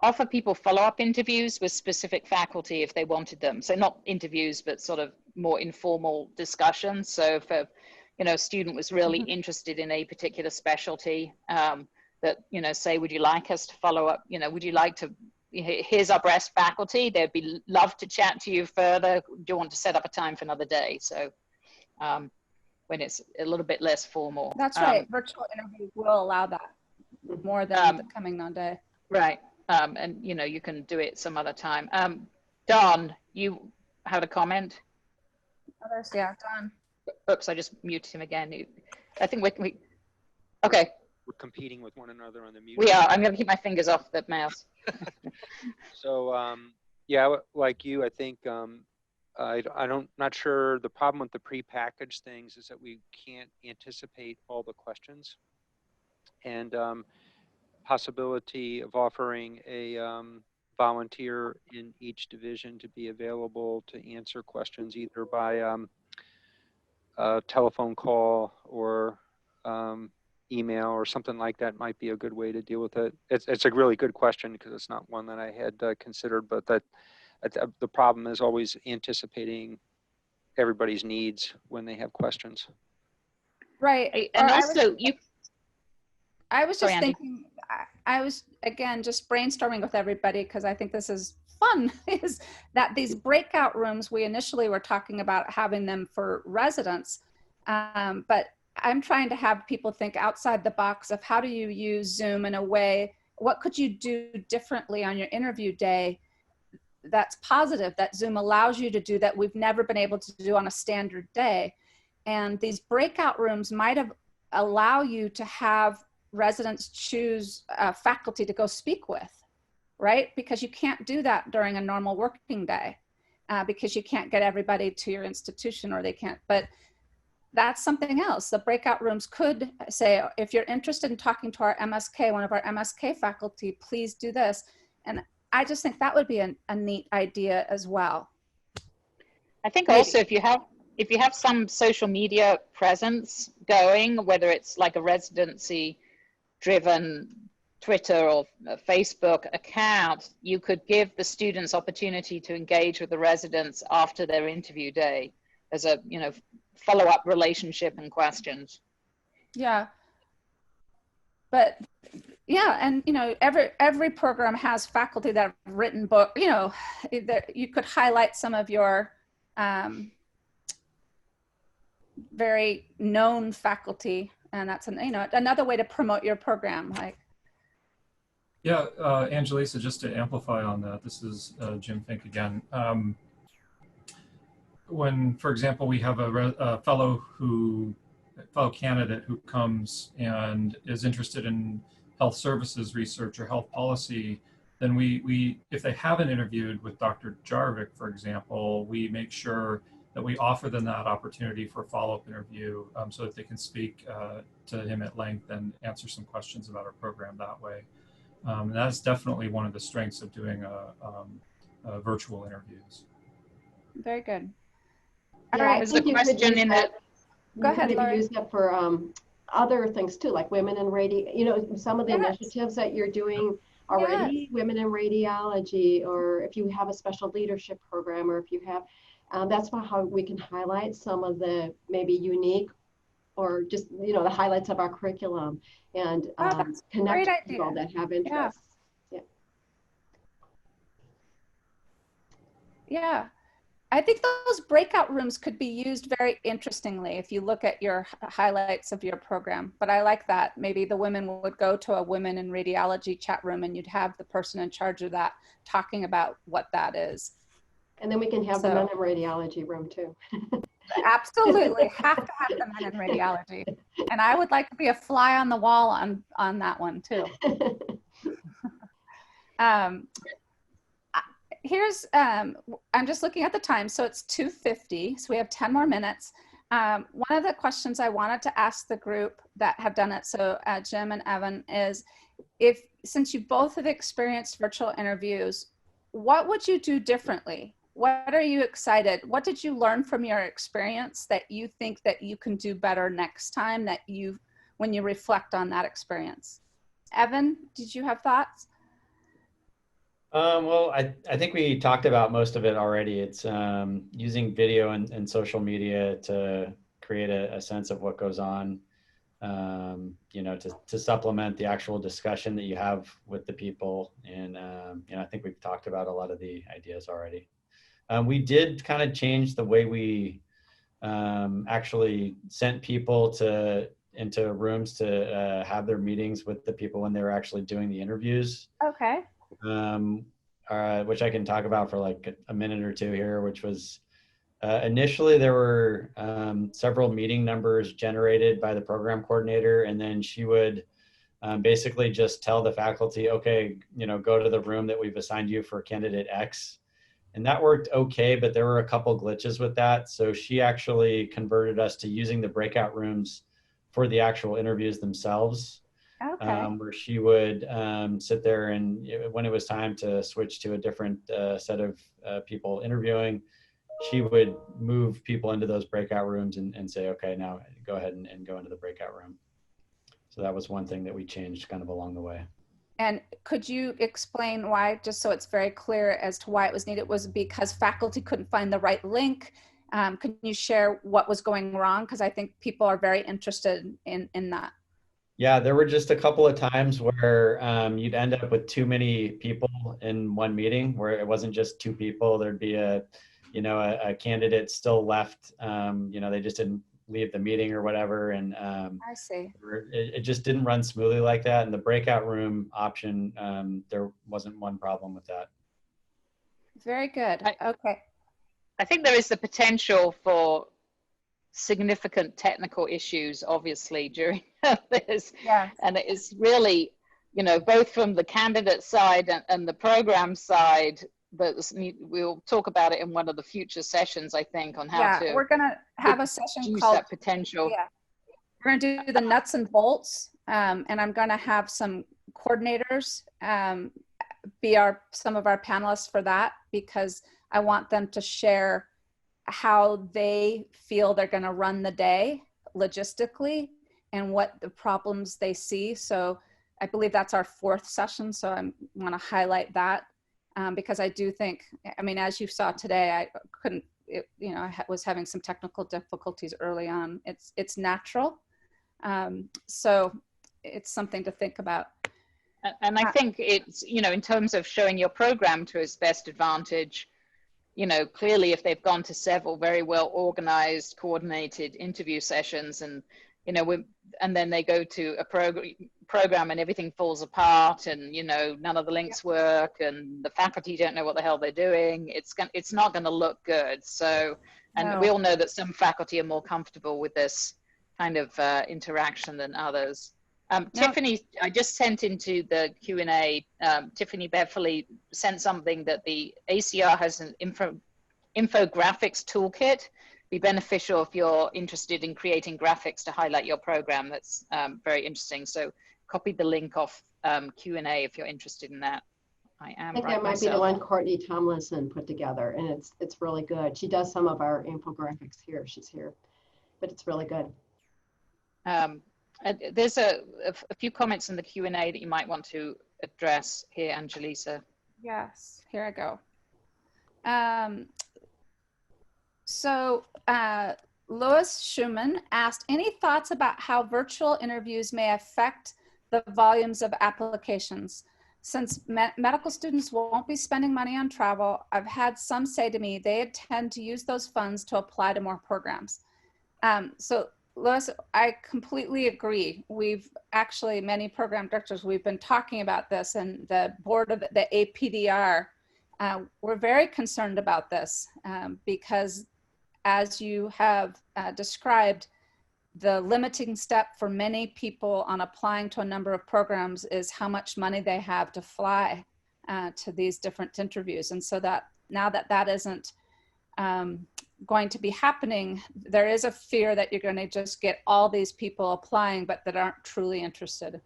offer people follow-up interviews with specific faculty if they wanted them. So not interviews, but sort of more informal discussions. So if a student was really interested in a particular specialty, that, say, would you like us to follow up? Would you like to, here's our breast faculty. They'd be love to chat to you further. Do you want to set up a time for another day? So when it's a little bit less formal. That's right. Virtual interviews will allow that more than the coming non-day. Right. And, you can do it some other time. Don, you had a comment? Others, yeah, Don. Oops, I just muted him again. I think we okay. We're competing with one another on the mute. We are. I'm going to keep my fingers off the mouse. So, yeah, like you, I think not sure. The problem with the prepackaged things is that we can't anticipate all the questions. And possibility of offering a volunteer in each division to be available to answer questions either by a telephone call or email or something like that might be a good way to deal with it. It's a really good question because it's not one that I had considered, but that the problem is always anticipating everybody's needs when they have questions. Right. And Or also I was just Sorry, Andy. thinking, I was, again, just brainstorming with everybody because I think this is fun, is that these breakout rooms, we initially were talking about having them for residents, but I'm trying to have people think outside the box of how do you use Zoom in a way, what could you do differently on your interview day that's positive, that Zoom allows you to do that we've never been able to do on a standard day. And these breakout rooms might have allow you to have residents choose faculty to go speak with, right? Because you can't do that during a normal working day because you can't get everybody to your institution or they can't, but that's something else. The breakout rooms could say, if you're interested in talking to our MSK, one of our MSK faculty, please do this. And I just think that would be a neat idea as well. I think also if you have some social media presence going, whether it's like a residency driven Twitter or Facebook account, you could give the students opportunity to engage with the residents after their interview day as a, you know, follow-up relationship and questions. Yeah. But yeah, and you know, every program has faculty that have written book, you know, you could highlight some of your very known faculty, and that's you know, another way to promote your program. Like, yeah, Angelisa, just to amplify on that, this is Jim Fink again. When, for example, we have a fellow candidate who comes and is interested in health services research or health policy, then we if they haven't interviewed with Dr. Jarvik, for example, we make sure that we offer them that opportunity for a follow-up interview so that they can speak to him at length and answer some questions about our program that way. And that's definitely one of the strengths of doing virtual interviews. very good. Yeah, All right. There's a question in the... Go ahead, Laurie. Use that for other things too, like women in you know, some of the initiatives that you're doing already, women in radiology, or if you have a special leadership program, or if you have, that's how we can highlight some of the maybe unique or just, you know, the highlights of our curriculum and connect people that have interests. Yeah. I think those breakout rooms could be used very interestingly if you look at your highlights of your program. But I like that. Maybe the women would go to a women in radiology chat room and you'd have the person in charge of that talking about what that is. And then we can have the men in radiology room too. Absolutely. Have to have the men in radiology. And I would like to be a fly on the wall on that one too. Here's, I'm just looking at the time, so it's 2:50, so we have 10 more minutes. One of the questions I wanted to ask the group that have done it, so Jim and Evan, is since you both have experienced virtual interviews, what would you do differently? What are you excited? What did you learn from your experience that you think that you can do better next time when you reflect on that experience? Evan, did you have thoughts? Well, I think we talked about most of it already. It's using video and social media to create a sense of what goes on, you know, to supplement the actual discussion that you have with the people. And, you know, I think we've talked about a lot of the ideas already. We did kind of change the way we actually sent people into rooms to have their meetings with the people when they were actually doing the interviews. Okay. Which I can talk about for like a minute or two here, which was initially there were several meeting numbers generated by the program coordinator, and then she would basically just tell the faculty, okay, you know, go to the room that we've assigned you for candidate X. And that worked okay, but there were a couple glitches with that. So she actually converted us to using the breakout rooms for the actual interviews themselves. Okay. where she would sit there and when it was time to switch to a different set of people interviewing, she would move people into those breakout rooms and say, okay, now go ahead and go into the breakout room. So that was one thing that we changed kind of along the way. And could you explain why, just so it's very clear as to why it was needed? Was it because faculty couldn't find the right link? Can you share what was going wrong? Because I think people are very interested in that. Yeah, there were just a couple of times where you'd end up with too many people in one meeting, where it wasn't just two people. There'd be a candidate still left. They just didn't leave the meeting or whatever, and I see. it just didn't run smoothly like that. And the breakout room option, there wasn't one problem with that. Very good. Okay. I think there is the potential for significant technical issues, obviously, during this. Yeah. And it is really, both from the candidate side and the program side, but we'll talk about it in one of the future sessions, I think, on how to. We're going to have a session use called that potential. Yeah. We're going to do the nuts and bolts, and I'm going to have some coordinators be some of our panelists for that, because I want them to share how they feel they're going to run the day logistically and what the problems they see. So I believe that's our 4th session. So I want to highlight that because I do think, as you saw today, I couldn't, I was having some technical difficulties early on. It's natural. So it's something to think about. And I think it's, in terms of showing your program to its best advantage, clearly if they've gone to several very well organized, coordinated interview sessions and, and then they go to a program and everything falls apart and, none of the links work and the faculty don't know what the hell they're doing, it's not going to look good. So, and we all know that some faculty are more comfortable with this kind of interaction than others. Tiffany, I just sent into the Q&A, Tiffany Beverly sent something that the ACR has an infographics toolkit. Be beneficial if you're interested in creating graphics to highlight your program. That's very interesting. So copy the link off Q&A if you're interested in that. I think that might be the one Courtney Tomlinson put together, and it's really good. She does some of our infographics here. She's here, but it's really good. There's a few comments in the Q&A that you might want to address here, Angelisa. Yes, here I go. Lois Schumann asked, any thoughts about how virtual interviews may affect the volumes of applications? Since medical students won't be spending money on travel, I've had some say to me they intend to use those funds to apply to more programs. So Lois, I completely agree. We've actually, many program directors, we've been talking about this, and the board of the APDR, we're very concerned about this because as you have described, the limiting step for many people on applying to a number of programs is how much money they have to fly to these different interviews. And so that now that isn't going to be happening, there is a fear that you're going to just get all these people applying, but that aren't truly interested.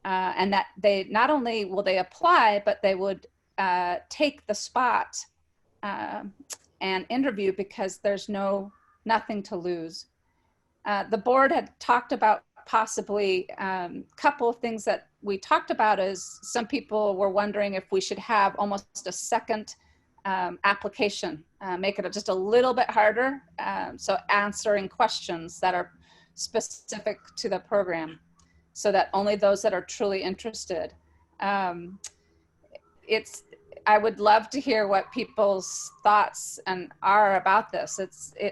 And that they, not only will they apply, but they would take the spot and interview because there's nothing to lose. The board had talked about possibly a couple of things that we talked about is some people were wondering if we should have almost a second application, make it just a little bit harder. So answering questions that are specific to the program so that only those that are truly interested. I would love to hear what people's thoughts are about this.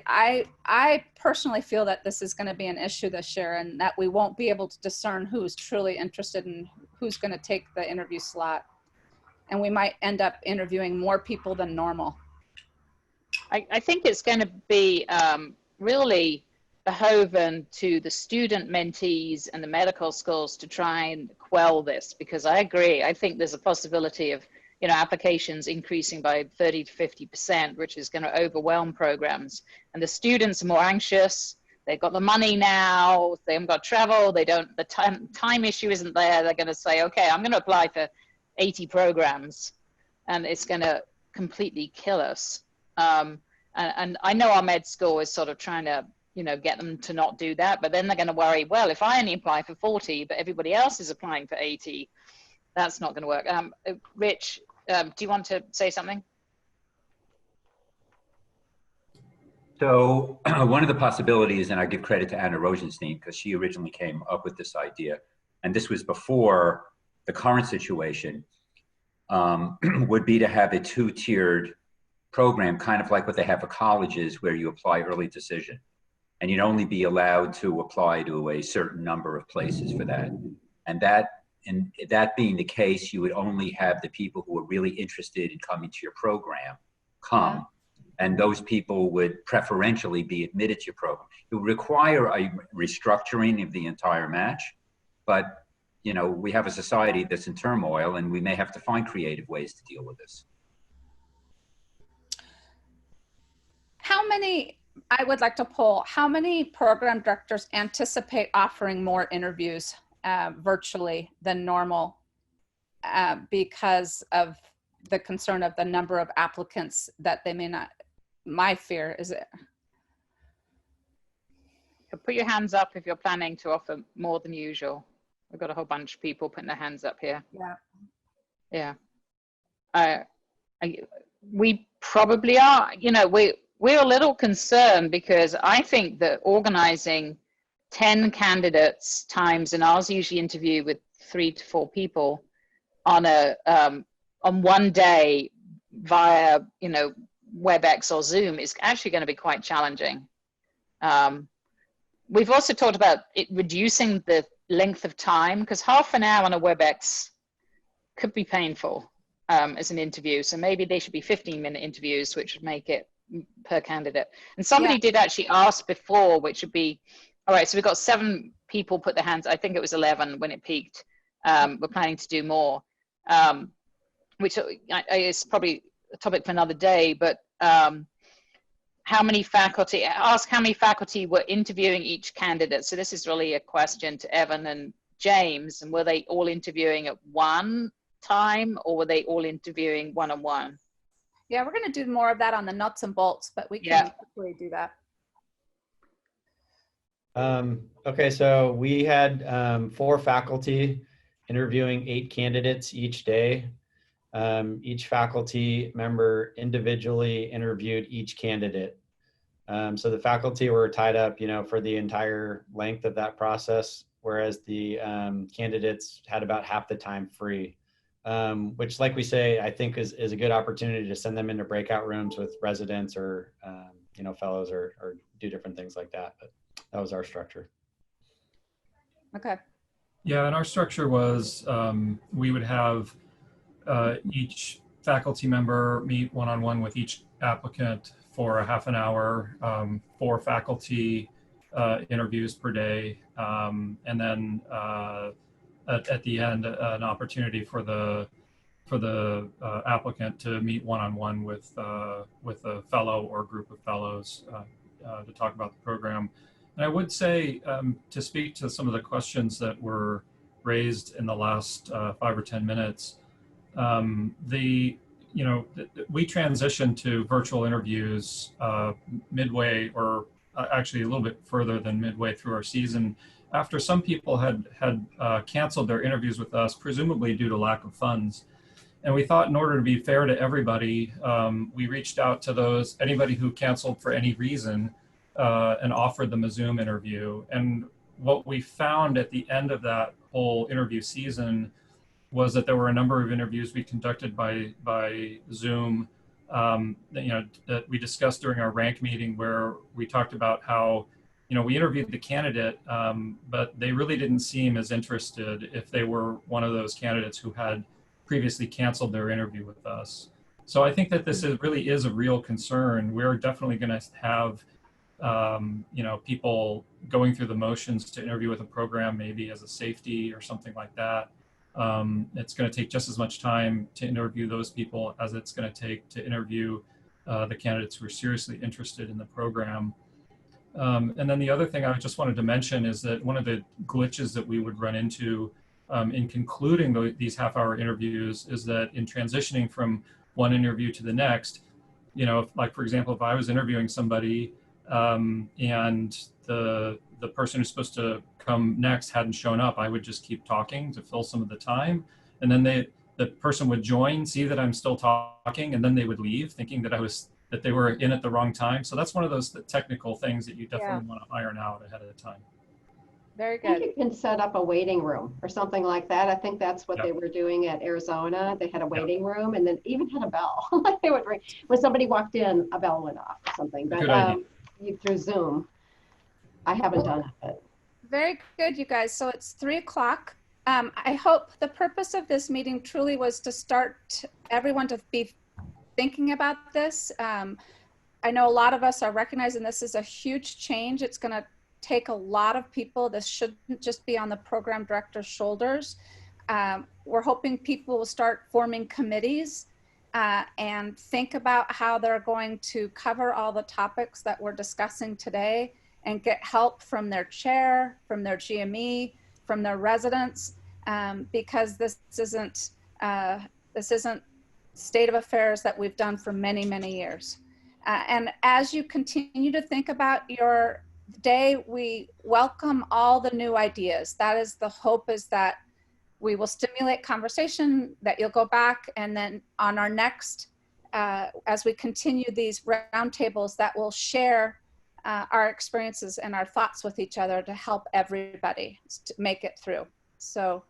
I personally feel that this is going to be an issue this year and that we won't be able to discern who's truly interested and who's going to take the interview slot. And we might end up interviewing more people than normal. I think it's going to be really beholden to the student mentees and the medical schools to try and quell this, because I agree. I think there's a possibility of applications increasing by 30 to 50%, which is going to overwhelm programs. And the students are more anxious. they've got the money now, they haven't got travel, they don't, the time issue isn't there. They're going to say, okay, I'm going to apply for 80 programs, and it's going to completely kill us. And I know our med school is sort of trying to, you know, get them to not do that, but then they're going to worry, well, if I only apply for 40, but everybody else is applying for 80, that's not going to work. Rich, do you want to say something? So one of the possibilities, and I give credit to Anna Rosenstein because she originally came up with this idea, and this was before the current situation, would be to have a two-tiered program, kind of like what they have for colleges, where you apply early decision. And you'd only be allowed to apply to a certain number of places for that. And that being the case, you would only have the people who are really interested in coming to your program come. And those people would preferentially be admitted to your program. It would require a restructuring of the entire match, but you know, we have a society that's in turmoil, and we may have to find creative ways to deal with this. How many, I would like to poll, how many program directors anticipate offering more interviews virtually than normal because of the concern of the number of applicants that they may not, my fear is it. Put your hands up if you're planning to offer more than usual. We've got a whole bunch of people putting their hands up here. Yeah. Yeah. We probably are, you know, we're a little concerned because I think that organizing 10 candidates times, and ours usually interview with 3 to 4 people on on one day via, you know, WebEx or Zoom is actually going to be quite challenging. We've also talked about it reducing the length of time, because half an hour on a WebEx could be painful as an interview. So maybe they should be 15-minute interviews, which would make it per candidate. And somebody did actually ask before, which would be, all right, so we've got 7 people put their hands, I think it was 11 when it peaked. We're planning to do more, which is probably a topic for another day, but how many faculty, ask how many faculty were interviewing each candidate. So this is really a question to Evan and James, and were they all interviewing at one time, or were they all interviewing one-on-one? Yeah, we're going to do more of that on the nuts and bolts, but we can quickly do that. Okay, so we had 4 faculty interviewing 8 candidates each day. Each faculty member individually interviewed each candidate. So the faculty were tied up, you know, for the entire length of that process, whereas the candidates had about half the time free, which, like we say, I think is a good opportunity to send them into breakout rooms with residents or, you know, fellows or do different things like that. But that was our structure. Okay. Yeah, and our structure was we would have each faculty member meet one-on-one with each applicant for a half an hour, 4 faculty interviews per day, and then at the end an opportunity for the applicant to meet one-on-one with a fellow or group of fellows to talk about the program. And I would say, to speak to some of the questions that were raised in the last 5 or 10 minutes, we transitioned to virtual interviews midway, or actually a little bit further than midway through our season, after some people had canceled their interviews with us, presumably due to lack of funds. And we thought, in order to be fair to everybody, we reached out to anybody who canceled for any reason and offered them a Zoom interview. And what we found at the end of that whole interview season was that there were a number of interviews we conducted by Zoom, that we discussed during our rank meeting, where we talked about how, we interviewed the candidate, but they really didn't seem as interested if they were one of those candidates who had previously canceled their interview with us. So I think that this really is a real concern. We're definitely going to have, people going through the motions to interview with a program, maybe as a safety or something like that. It's going to take just as much time to interview those people as it's going to take to interview the candidates who are seriously interested in the program. And then the other thing I just wanted to mention is that one of the glitches that we would run into in concluding these half-hour interviews is that in transitioning from one interview to the next, you know, like for example, if I was interviewing somebody and the person who's supposed to come next hadn't shown up, I would just keep talking to fill some of the time, and then the person would join, see that I'm still talking, and then they would leave thinking that they were in at the wrong time. So that's one of those technical things that you definitely want to iron out ahead of time. Very I good. think you can set up a waiting room or something like that. I think that's what they were doing at Arizona. They had a waiting room and then even had a bell. Like they would ring when somebody walked in, a bell went off or something. But through Zoom, I haven't done it. But. Very good, you guys. So it's 3 o'clock. I hope the purpose of this meeting truly was to start everyone to be thinking about this. I know a lot of us are recognizing this is a huge change. It's going to take a lot of people. This shouldn't just be on the program director's shoulders. We're hoping people will start forming committees and think about how they're going to cover all the topics that we're discussing today and get help from their chair, from their GME, from their residents, because this isn't state of affairs that we've done for many, many years. And as you continue to think about your day, we welcome all the new ideas. That is the hope, is that we will stimulate conversation, that you'll go back, and then on our next, as we continue these roundtables, that will share our experiences and our thoughts with each other to help everybody to make it through. So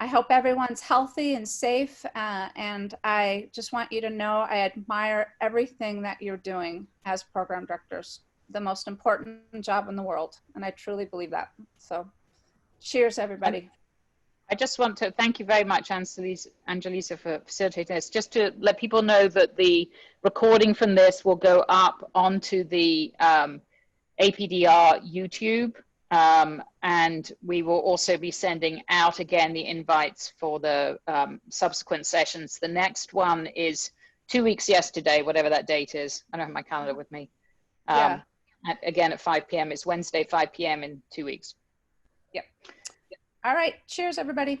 I hope everyone's healthy and safe, and I just want you to know I admire everything that you're doing as program directors, the most important job in the world, and I truly believe that. So cheers, everybody. I just want to thank you very much, Angelisa, for facilitating this. Just to let people know that the recording from this will go up onto the APDR YouTube, and we will also be sending out again the invites for the subsequent sessions. The next one is 2 weeks yesterday, whatever that date is. I don't have my calendar with me. Again at 5 p.m. It's Wednesday, 5 p.m. in 2 weeks. Yep. All right. Cheers, everybody.